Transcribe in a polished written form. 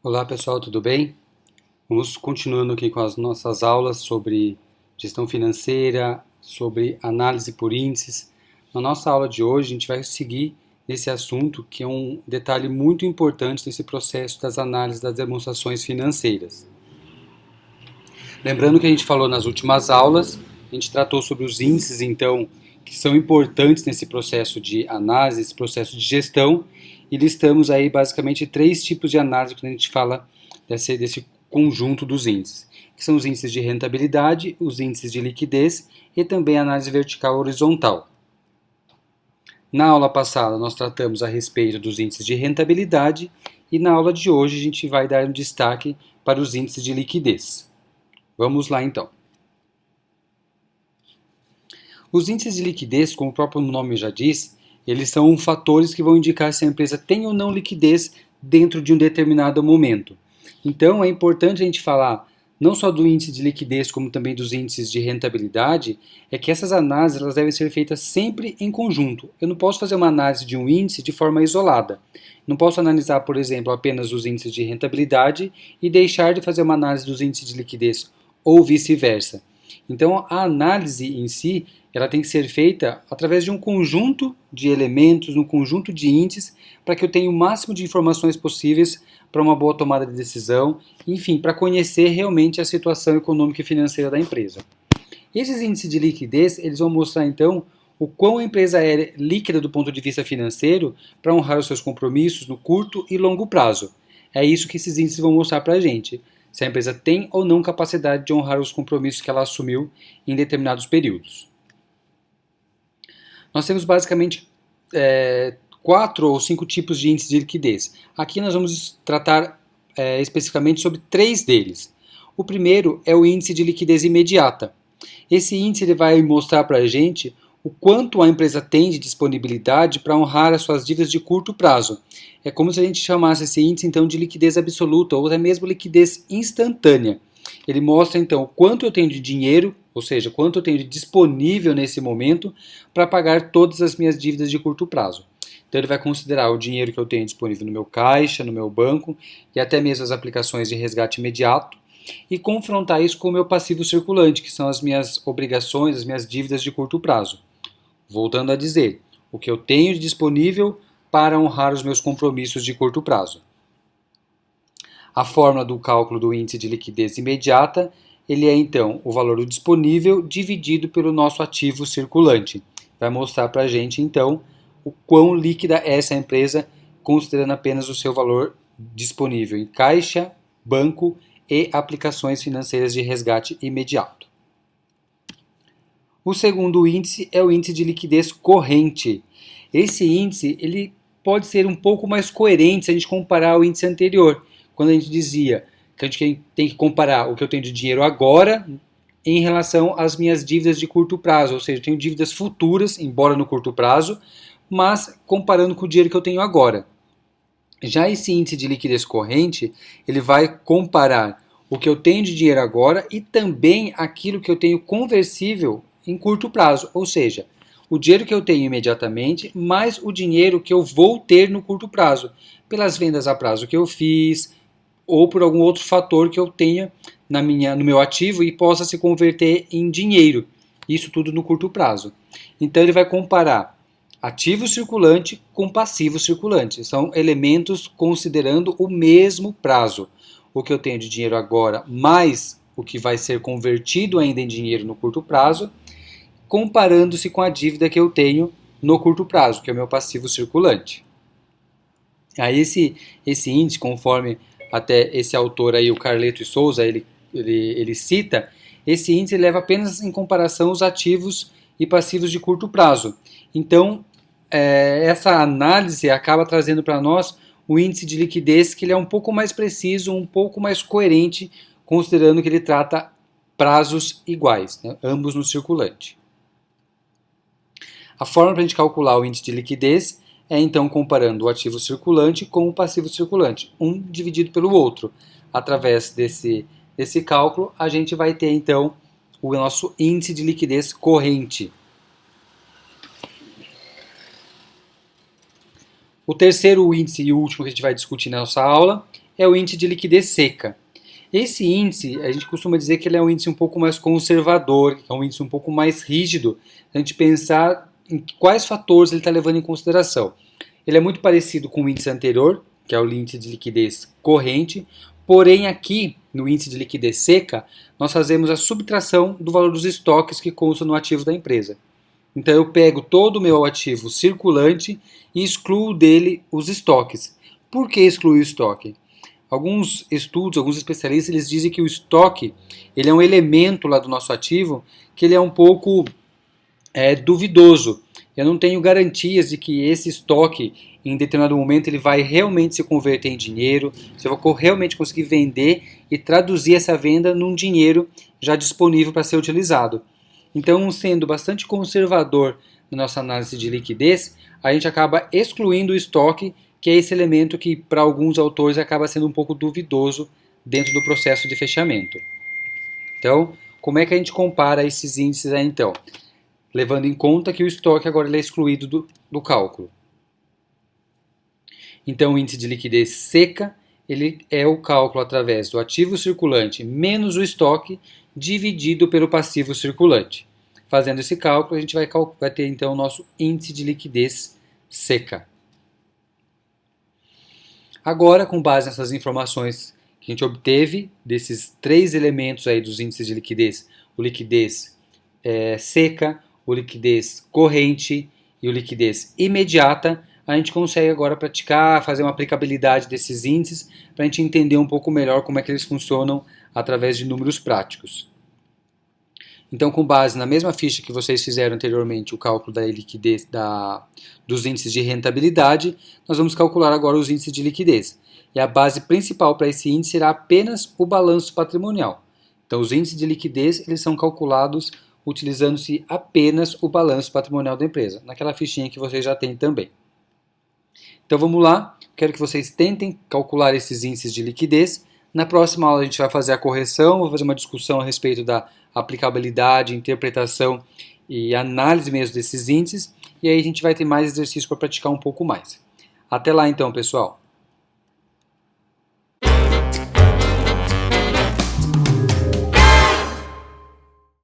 Olá pessoal, tudo bem? Vamos continuando aqui com as nossas aulas sobre gestão financeira, sobre análise por índices. Na nossa aula de hoje a gente vai seguir nesse assunto que é um detalhe muito importante nesse processo das análises das demonstrações financeiras. Lembrando que a gente falou nas últimas aulas, a gente tratou sobre os índices então que são importantes nesse processo de análise, esse processo de gestão, e listamos aí basicamente três tipos de análise quando a gente fala desse conjunto dos índices, que são os índices de rentabilidade, os índices de liquidez e também a análise vertical horizontal. Na aula passada nós tratamos a respeito dos índices de rentabilidade e na aula de hoje a gente vai dar um destaque para os índices de liquidez. Vamos lá então. Os índices de liquidez, como o próprio nome já diz, eles são fatores que vão indicar se a empresa tem ou não liquidez dentro de um determinado momento. Então é importante a gente falar não só do índice de liquidez, como também dos índices de rentabilidade, é que essas análises elas devem ser feitas sempre em conjunto. Eu não posso fazer uma análise de um índice de forma isolada. Não posso analisar, por exemplo, apenas os índices de rentabilidade e deixar de fazer uma análise dos índices de liquidez, ou vice-versa. Então a análise em si ela tem que ser feita através de um conjunto de elementos, um conjunto de índices, para que eu tenha o máximo de informações possíveis para uma boa tomada de decisão, enfim, para conhecer realmente a situação econômica e financeira da empresa. Esses índices de liquidez, eles vão mostrar então o quão a empresa é líquida do ponto de vista financeiro para honrar os seus compromissos no curto e longo prazo. É isso que esses índices vão mostrar para a gente, se a empresa tem ou não capacidade de honrar os compromissos que ela assumiu em determinados períodos. Nós temos basicamente 4 ou 5 tipos de índices de liquidez. Aqui nós vamos tratar especificamente sobre 3 deles. O primeiro é o índice de liquidez imediata. Esse índice ele vai mostrar para a gente o quanto a empresa tem de disponibilidade para honrar as suas dívidas de curto prazo. É como se a gente chamasse esse índice então de liquidez absoluta ou até mesmo liquidez instantânea. Ele mostra então o quanto eu tenho de dinheiro, ou seja, quanto eu tenho de disponível nesse momento para pagar todas as minhas dívidas de curto prazo. Então ele vai considerar o dinheiro que eu tenho disponível no meu caixa, no meu banco e até mesmo as aplicações de resgate imediato e confrontar isso com o meu passivo circulante, que são as minhas obrigações, as minhas dívidas de curto prazo. Voltando a dizer, o que eu tenho disponível para honrar os meus compromissos de curto prazo. A fórmula do cálculo do índice de liquidez imediata, ele é então o valor do disponível dividido pelo nosso ativo circulante. Vai mostrar para a gente então o quão líquida é essa empresa, considerando apenas o seu valor disponível em caixa, banco e aplicações financeiras de resgate imediato. O segundo índice é o índice de liquidez corrente. Esse índice ele pode ser um pouco mais coerente se a gente comparar ao índice anterior, quando a gente dizia que a gente tem que comparar o que eu tenho de dinheiro agora em relação às minhas dívidas de curto prazo, ou seja, eu tenho dívidas futuras, embora no curto prazo, mas comparando com o dinheiro que eu tenho agora. Já esse índice de liquidez corrente, ele vai comparar o que eu tenho de dinheiro agora e também aquilo que eu tenho conversível em curto prazo, ou seja, o dinheiro que eu tenho imediatamente, mais o dinheiro que eu vou ter no curto prazo, pelas vendas a prazo que eu fiz, ou por algum outro fator que eu tenha no meu ativo e possa se converter em dinheiro. Isso tudo no curto prazo. Então ele vai comparar ativo circulante com passivo circulante. São elementos considerando o mesmo prazo. O que eu tenho de dinheiro agora, mais o que vai ser convertido ainda em dinheiro no curto prazo, comparando-se com a dívida que eu tenho no curto prazo, que é o meu passivo circulante. Aí esse índice, conforme até esse autor aí, o Carleto e Souza, ele cita, esse índice leva apenas em comparação os ativos e passivos de curto prazo. Então, essa análise acaba trazendo para nós o índice de liquidez que ele é um pouco mais preciso, um pouco mais coerente, considerando que ele trata prazos iguais, né, ambos no circulante. A forma para a gente calcular o índice de liquidez é então comparando o ativo circulante com o passivo circulante, um dividido pelo outro. Através desse cálculo, a gente vai ter então o nosso índice de liquidez corrente. O terceiro índice e o último que a gente vai discutir na nossa aula é o índice de liquidez seca. Esse índice, a gente costuma dizer que ele é um índice um pouco mais conservador, é um índice um pouco mais rígido, a gente pensar em quais fatores ele está levando em consideração. Ele é muito parecido com o índice anterior, que é o índice de liquidez corrente, porém aqui, no índice de liquidez seca, nós fazemos a subtração do valor dos estoques que constam no ativo da empresa. Então eu pego todo o meu ativo circulante e excluo dele os estoques. Por que excluir o estoque? Alguns estudos, alguns especialistas, eles dizem que o estoque ele é um elemento lá do nosso ativo que ele é um pouco duvidoso. Eu não tenho garantias de que esse estoque, em determinado momento, ele vai realmente se converter em dinheiro, se eu vou realmente conseguir vender e traduzir essa venda num dinheiro já disponível para ser utilizado. Então, sendo bastante conservador na nossa análise de liquidez, a gente acaba excluindo o estoque, que é esse elemento que, para alguns autores, acaba sendo um pouco duvidoso dentro do processo de fechamento. Então, como é que a gente compara esses índices aí, então? Levando em conta que o estoque agora ele é excluído do cálculo. Então, o índice de liquidez seca ele é o cálculo através do ativo circulante menos o estoque dividido pelo passivo circulante. Fazendo esse cálculo, a gente vai ter então o nosso índice de liquidez seca. Agora, com base nessas informações que a gente obteve desses três elementos aí dos índices de liquidez, o liquidez seca, o liquidez corrente e o liquidez imediata, a gente consegue agora praticar, fazer uma aplicabilidade desses índices para a gente entender um pouco melhor como é que eles funcionam através de números práticos. Então, com base na mesma ficha que vocês fizeram anteriormente, o cálculo da liquidez dos índices de rentabilidade, nós vamos calcular agora os índices de liquidez. E a base principal para esse índice será apenas o balanço patrimonial. Então, os índices de liquidez eles são calculados utilizando-se apenas o balanço patrimonial da empresa, naquela fichinha que vocês já têm também. Então vamos lá, quero que vocês tentem calcular esses índices de liquidez. Na próxima aula a gente vai fazer a correção, vou fazer uma discussão a respeito da aplicabilidade, interpretação e análise mesmo desses índices, e aí a gente vai ter mais exercício para praticar um pouco mais. Até lá então, pessoal!